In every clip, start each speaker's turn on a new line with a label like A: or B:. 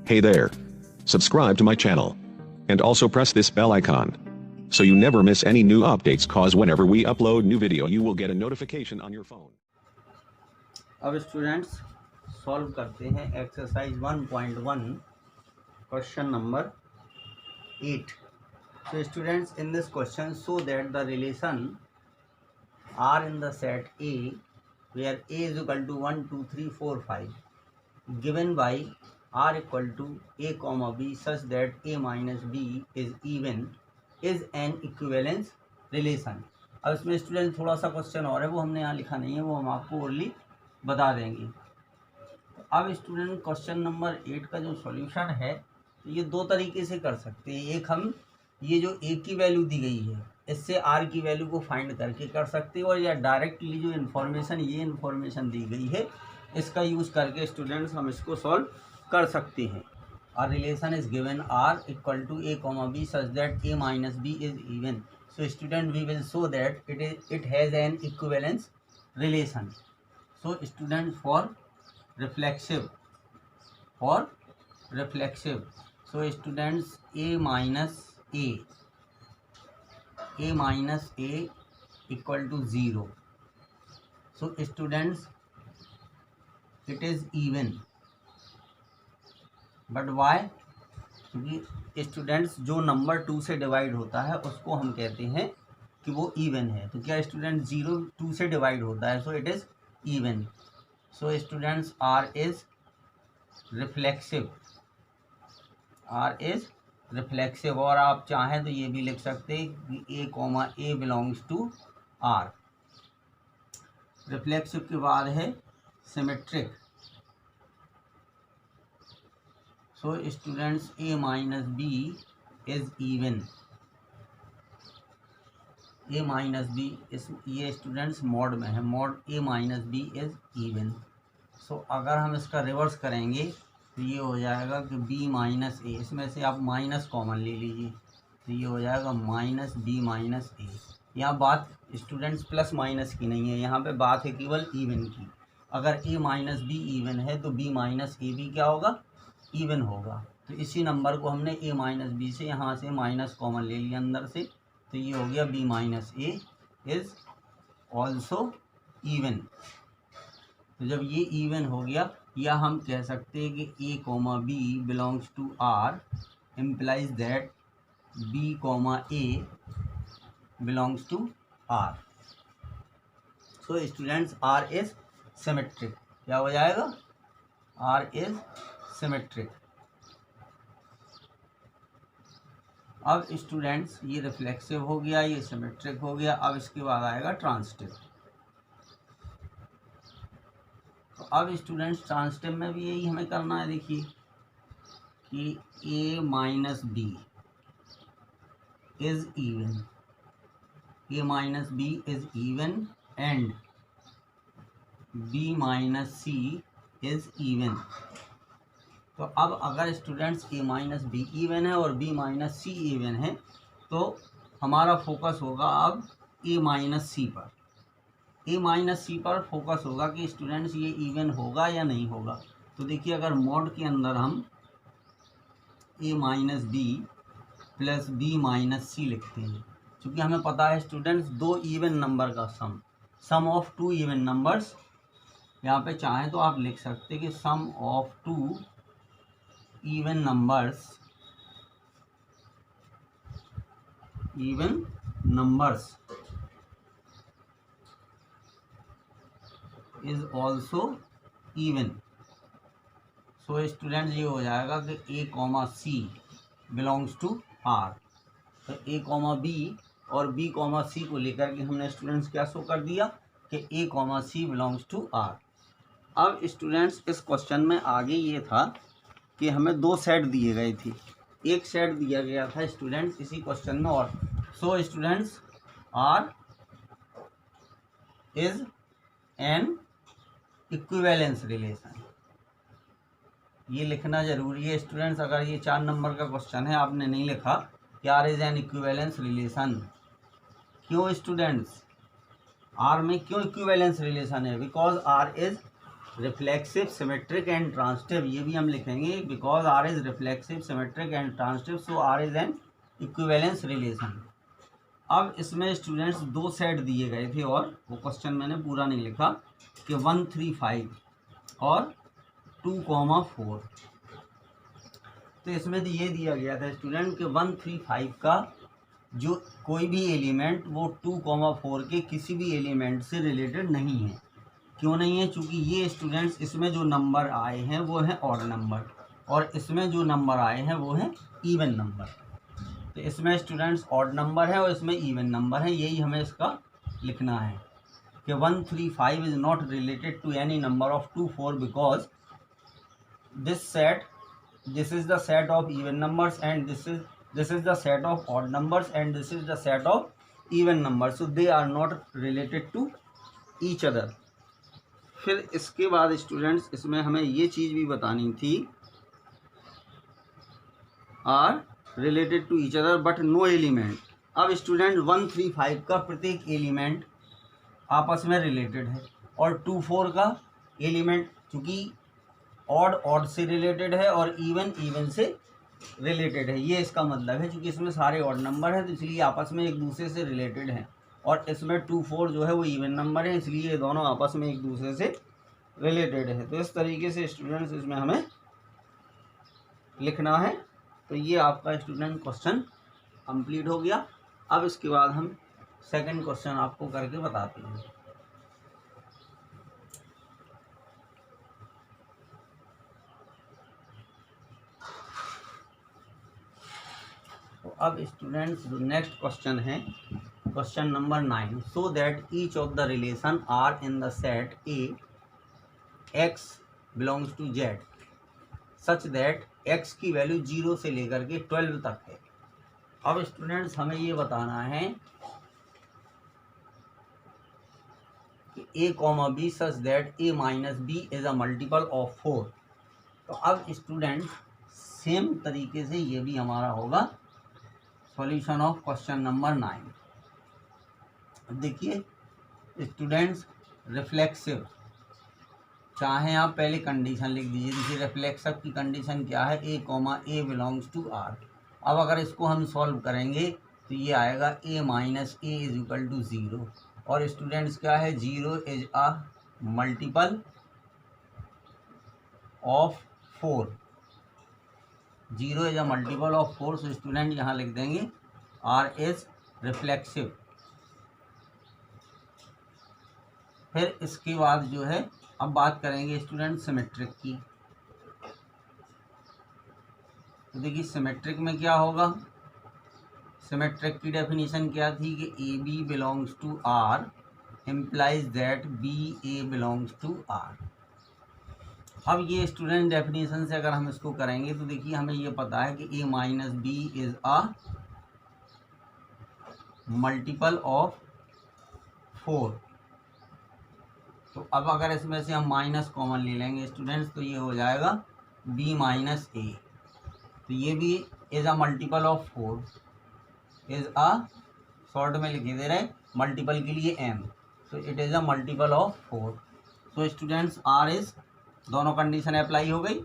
A: Hey there. Subscribe to my channel. And also press this bell icon. So you never miss any new updates, cause whenever we upload new video you will get a notification on your phone.
B: अब students solve करते हैं exercise 1.1 question number 8. So students, in this question, show that the relation are in the set A where A is equal to 1 2 3 4 5 given by R equal to A comma B such that A minus B is even is an equivalence relation. अब इसमें student थोड़ा सा question और है, वो हमने यहाँ लिखा नहीं है, वो हम आपको ओरली बता देंगे. अब स्टूडेंट क्वेश्चन नंबर 8 का जो सॉल्यूशन है तो ये दो तरीके से कर सकते हैं. एक, हम ये जो ए की वैल्यू दी गई है इससे आर की वैल्यू को फाइंड करके कर सकते हैं, और या डायरेक्टली जो इन्फॉर्मेशन ये इन्फॉर्मेशन दी गई है इसका यूज़ करके स्टूडेंट्स हम इसको सॉल्व कर सकते हैं. R relation is given R equal to a comma b such that a minus b is even. So student we will show that it has an equivalence relation. So students, for reflexive, so students, a minus a equal to 0. So students, it is even. But why? क्योंकि students जो number 2 से divide होता है उसको हम कहते हैं कि वो इवन है. तो क्या स्टूडेंट 0 2 से डिवाइड होता है, so it is even. So students, R is reflexive. और आप चाहें तो ये भी लिख सकते हैं कि A comma A belongs to R. Reflexive के बाद है symmetric. So students, A minus B is even. A minus B is ये स्टूडेंट्स मॉड में है, mod A minus B is even. So अगर हम इसका रिवर्स करेंगे तो ये हो जाएगा कि बी माइनस ए, इसमें से आप माइनस कॉमन ले लीजिए तो ये हो जाएगा माइनस बी माइनस ए. यहाँ बात स्टूडेंट्स प्लस माइनस की नहीं है, यहाँ पे बात है केवल इवन की. अगर ए माइनस बी इवन है तो बी माइनस ए भी क्या होगा, इवन होगा. तो इसी नंबर को हमने ए माइनस बी से यहाँ से माइनस कॉमन ले लिया अंदर से, तो ये हो गया b minus A is also even. तो जब ये इवन हो गया, या हम कह सकते हैं कि a comma b belongs to R implies that b comma a belongs to R. So students, r is symmetric. क्या हो जाएगा, r इज सिमेट्रिक. अब स्टूडेंट्स ये रिफ्लेक्सिव हो गया, ये सिमेट्रिक हो गया. अब इसके बाद आएगा ट्रांसिटिव. तो अब स्टूडेंट्स ट्रांसिटिव में भी यही हमें करना है. देखिए कि a minus b is even, a minus b is even and b minus c is even. तो अब अगर students a minus b even है और b माइनस सी इवन है तो हमारा फोकस होगा अब a माइनस सी पर. a माइनस सी पर फोकस होगा कि स्टूडेंट्स ये इवन होगा या नहीं होगा. तो देखिए, अगर मॉड के अंदर हम a minus B plus b minus C लिखते हैं, क्योंकि हमें पता है स्टूडेंट्स दो इवन नंबर का sum of two even numbers. यहाँ पे चाहें तो आप लिख सकते हैं कि sum of two even numbers is also even. so students ये हो जाएगा कि a comma C belongs to R. तो a कॉमा बी और b कॉमा सी को लेकर के हमने स्टूडेंट्स क्या शो कर दिया कि a comma C belongs to R. अब स्टूडेंट्स इस क्वेश्चन में आगे ये था कि हमें दो सेट दिए गए थे. एक सेट दिया गया था स्टूडेंट्स इसी क्वेश्चन में, और so students R is an equivalence relation. ये लिखना जरूरी है स्टूडेंट्स. अगर ये 4 नंबर का क्वेश्चन है, आपने नहीं लिखा कि R is an equivalence relation. क्यों स्टूडेंट्स, आर में क्यों इक्विवेलेंस रिलेशन है? Because R is reflexive, symmetric and transitive, ये भी हम लिखेंगे because R is reflexive, symmetric and transitive, so R is an equivalence relation. अब इसमें स्टूडेंट्स दो सेट दिए गए थे और वो क्वेश्चन मैंने पूरा नहीं लिखा कि 1, 3, 5 और 2, 4। तो इसमें तो ये दिया गया था स्टूडेंट कि 1, 3, 5 का जो कोई भी एलिमेंट वो 2, 4 के किसी भी एलिमेंट से रिलेटेड नहीं है। क्यों नहीं है? चूँकि ये स्टूडेंट्स इसमें जो नंबर आए हैं वो हैं ऑड नंबर और इसमें जो नंबर आए हैं वो हैं इवन नंबर। तो इसमें स्टूडेंट्स ऑड नंबर है और इसमें इवन नंबर है, यही हमें इसका लिखना है कि 1, 3, 5 is not related to any number of 2, 4 because this is the set of even numbers and this is the set of odd numbers and this is the set of even numbers, so they are not related to each other। फिर इसके बाद students इसमें हमें ये चीज़ भी बतानी थी, are related to each other but no element. अब स्टूडेंट 1, 3, 5 का प्रत्येक एलिमेंट आपस में रिलेटेड है और 2, 4 का एलिमेंट चूँकि ऑड से रिलेटेड है और इवन से रिलेटेड है। ये इसका मतलब है, क्योंकि इसमें सारे ऑड नंबर हैं तो इसलिए आपस में एक दूसरे से रिलेटेड हैं और इसमें 2, 4 जो है वो इवन नंबर है, इसलिए ये दोनों आपस में एक दूसरे से रिलेटेड है। तो इस तरीके से स्टूडेंट्स इसमें हमें लिखना है। तो ये आपका स्टूडेंट क्वेश्चन कंप्लीट हो गया। अब इसके बाद हम सेकंड क्वेश्चन आपको करके बताते हैं। तो अब स्टूडेंट्स जो नेक्स्ट क्वेश्चन है question number 9, so that each of the relation R in the set A x belongs to Z such that x की वैल्यू 0 से लेकर के 12 तक है। अब स्टूडेंट्स हमें ये बताना है कि a, b such that a minus b is a multiple of 4। तो अब स्टूडेंट सेम तरीके से ये भी हमारा होगा सॉल्यूशन ऑफ क्वेश्चन नंबर 9। देखिए स्टूडेंट्स रिफ्लेक्सिव, चाहे आप पहले कंडीशन लिख दीजिए। देखिए रिफ्लेक्सिव की कंडीशन क्या है, a, a belongs to r। अब अगर इसको हम सॉल्व करेंगे तो ये आएगा a minus a is equal to 0 और स्टूडेंट्स क्या है 0 is a multiple of 4, 0 is a multiple of 4। So student यहाँ लिख देंगे R इज रिफ्लेक्सिव। फिर इसके बाद जो है अब बात करेंगे स्टूडेंट सिमेट्रिक की। तो देखिए सिमेट्रिक में क्या होगा, सिमेट्रिक की डेफिनेशन क्या थी कि a b belongs to R implies that b a belongs to R। अब ये स्टूडेंट डेफिनेशन से अगर हम इसको करेंगे तो देखिए हमें ये पता है कि a minus b is a multiple of 4। तो अब अगर इसमें से हम माइनस कॉमन ले लेंगे स्टूडेंट्स तो ये हो जाएगा b माइनस ए। तो ये भी is a multiple of 4, is a short में लिखे दे रहे मल्टीपल के लिए m, तो it is a multiple of 4। तो स्टूडेंट्स r इज, दोनों कंडीशन अप्लाई हो गई,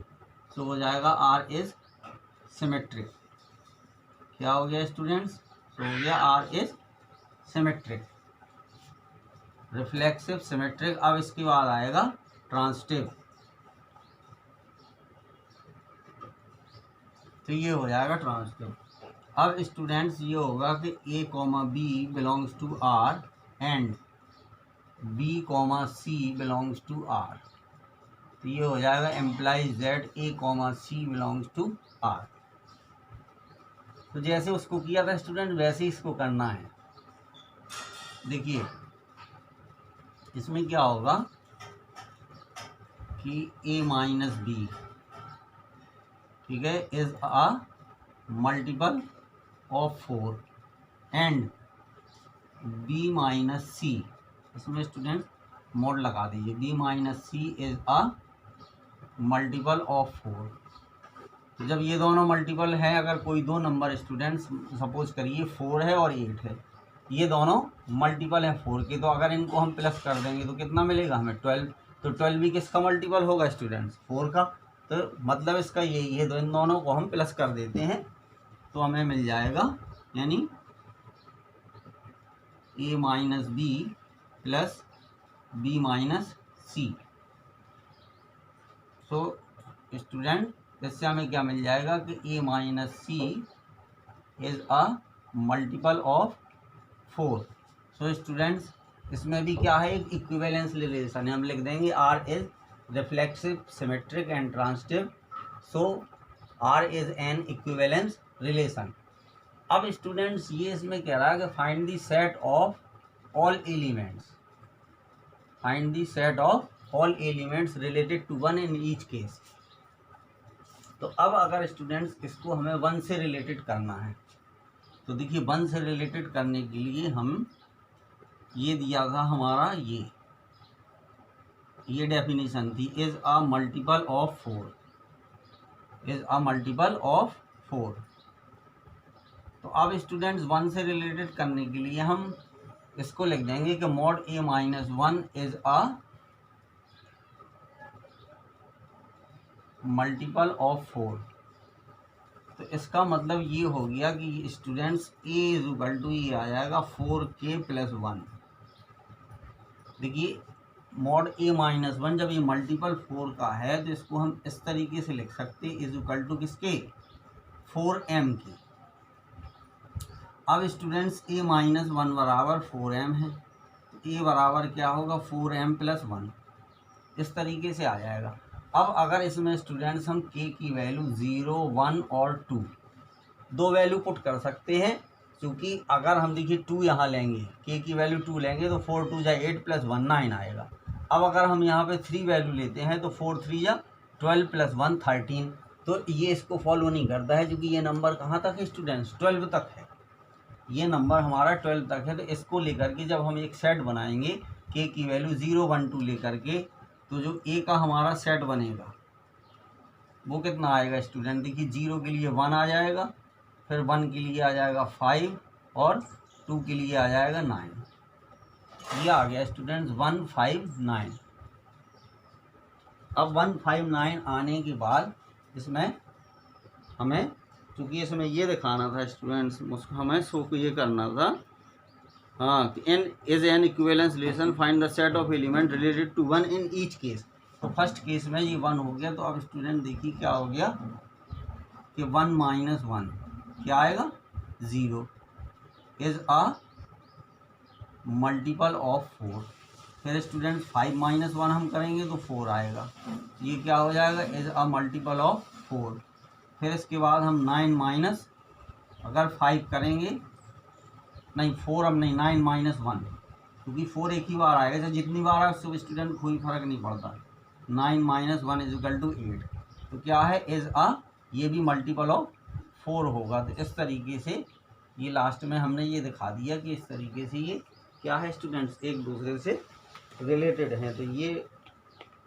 B: तो हो जाएगा R इज सिमेट्रिक। क्या हो गया स्टूडेंट्स, तो हो गया R is symmetric, reflexive, symmetric. अब इसके बाद आएगा ट्रांसिटिव, तो ये हो जाएगा ट्रांसिटिव। अब स्टूडेंट्स ये होगा कि a, b belongs to R and b, c belongs to R। तो ये हो जाएगा implies that a, c belongs to R। तो जैसे उसको किया था स्टूडेंट वैसे ही इसको करना है। देखिए इसमें क्या होगा कि a माइनस बी, ठीक है, is a multiple of 4 and b minus C, इसमें स्टूडेंट मोड लगा दीजिए, b minus C is a multiple of 4। तो जब ये दोनों मल्टीपल हैं, अगर कोई दो नंबर स्टूडेंट्स सपोज करिए 4 है और 8 है, ये दोनों मल्टीपल है 4 के, तो अगर इनको हम प्लस कर देंगे तो कितना मिलेगा हमें 12। तो 12 भी किसका मल्टीपल होगा स्टूडेंट्स? 4 का। तो मतलब इसका यही है, तो इन दोनों को हम प्लस कर देते हैं तो हमें मिल जाएगा, यानी a minus B plus b minus c. So student इससे हमें क्या मिल जाएगा कि a minus C is a multiple of 4। So students इसमें भी क्या है, एक इक्विवेलेंस रिलेशन है, हम लिख देंगे R is reflexive symmetric and transitive. So R is an equivalence relation. अब स्टूडेंट्स ये इसमें कह रहा है कि find the set of all elements, find the set of all elements related to 1 in each case. तो अब अगर स्टूडेंट्स इसको हमें 1 से रिलेटेड करना है, तो देखिए 1 से रिलेटेड करने के लिए हम ये दिया था हमारा, ये डेफिनेशन थी, is a multiple of 4, is a multiple of 4। तो अब स्टूडेंट्स 1 से रिलेटेड करने के लिए हम इसको लिख देंगे कि mod a minus 1 is a multiple of 4। तो इसका मतलब ये हो गया कि students a is equal to ये आ जाएगा 4k प्लस 1। देखिए मॉड a माइनस 1 जब ये मल्टीपल 4 का है तो इसको हम इस तरीके से लिख सकते हैं, इज इक्वल टू किसके? 4m के। अब स्टूडेंट्स a माइनस 1 बराबर 4m है, तो a बराबर क्या होगा? 4m प्लस 1, इस तरीके से आ जाएगा। अब अगर इसमें स्टूडेंट्स हम k की वैल्यू 0, 1 और 2 दो वैल्यू पुट कर सकते हैं, क्योंकि अगर हम देखिए 2 यहाँ लेंगे, k की वैल्यू 2 लेंगे तो 4 2 जा 8 प्लस 1 9 आएगा। अब अगर हम यहाँ पे 3 वैल्यू लेते हैं तो 4 3 जा 12 प्लस 1 13। तो ये इसको फॉलो नहीं करता है, क्योंकि ये नंबर कहाँ तक है स्टूडेंट्स? 12 तक है, ये नंबर हमारा 12 तक है। तो इसको लेकर के जब हम एक सेट बनाएंगे k की वैल्यू 0 1 2 लेकर के, तो जो a का हमारा सेट बनेगा वो कितना आएगा स्टूडेंट? देखिए 0 के लिए 1 आ जाएगा, फिर 1 के लिए आ जाएगा 5 और 2 के लिए आ जाएगा 9। ये आ गया स्टूडेंट्स 159। अब 159 आने के बाद इसमें हमें, चूँकि इसमें ये दिखाना था स्टूडेंट्स, उसको हमें शो को ये करना था, हाँ, N is an equivalence relation, find the set of element related to 1 in each case. तो फर्स्ट केस में ये 1 हो गया। तो अब स्टूडेंट देखिए क्या हो गया कि 1 माइनस 1 क्या आएगा? 0 इज अ मल्टीपल ऑफ 4। फिर स्टूडेंट 5 माइनस 1 हम करेंगे तो 4 आएगा, ये क्या हो जाएगा? Is a multiple of 4। फिर इसके बाद हम 9 माइनस, अगर 5 करेंगे, नहीं 4 अब नहीं, 9 माइनस 1, क्योंकि 4 एक ही बार आएगा, तो जितनी बार आए उससे स्टूडेंट कोई फर्क नहीं पड़ता। 9 माइनस 1 इज इक्वल टू 8। तो क्या है? इज अ, ये भी मल्टीपल ऑफ 4 होगा। तो इस तरीके से ये लास्ट में हमने ये दिखा दिया कि इस तरीके से ये क्या है स्टूडेंट्स, एक दूसरे से रिलेटेड हैं। तो ये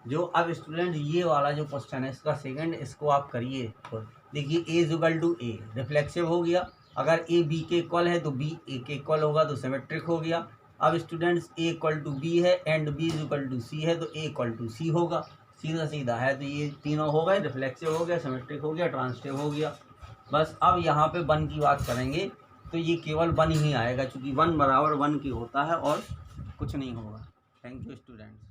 B: जो अब स्टूडेंट ये वाला जो क्वेश्चन है इसका सेकंड, इसको आप करिए। तो देखिए a is equal to a reflexive हो गया, अगर a b के इक्वल है तो b a के इक्वल होगा, तो सिमेट्रिक हो गया। अब students a equal to b है and b is equal to c है, तो a इक्वल टू c होगा, सीधा सीधा है। तो ये तीनों हो गए, रिफ्लेक्सिव हो गया, सिमेट्रिक हो गया, ट्रांजिटिव हो गया। बस अब यहाँ पे 1 की बात करेंगे तो ये केवल 1 ही आएगा, क्योंकि 1 बराबर 1 की होता है और कुछ नहीं होगा। Thank you students.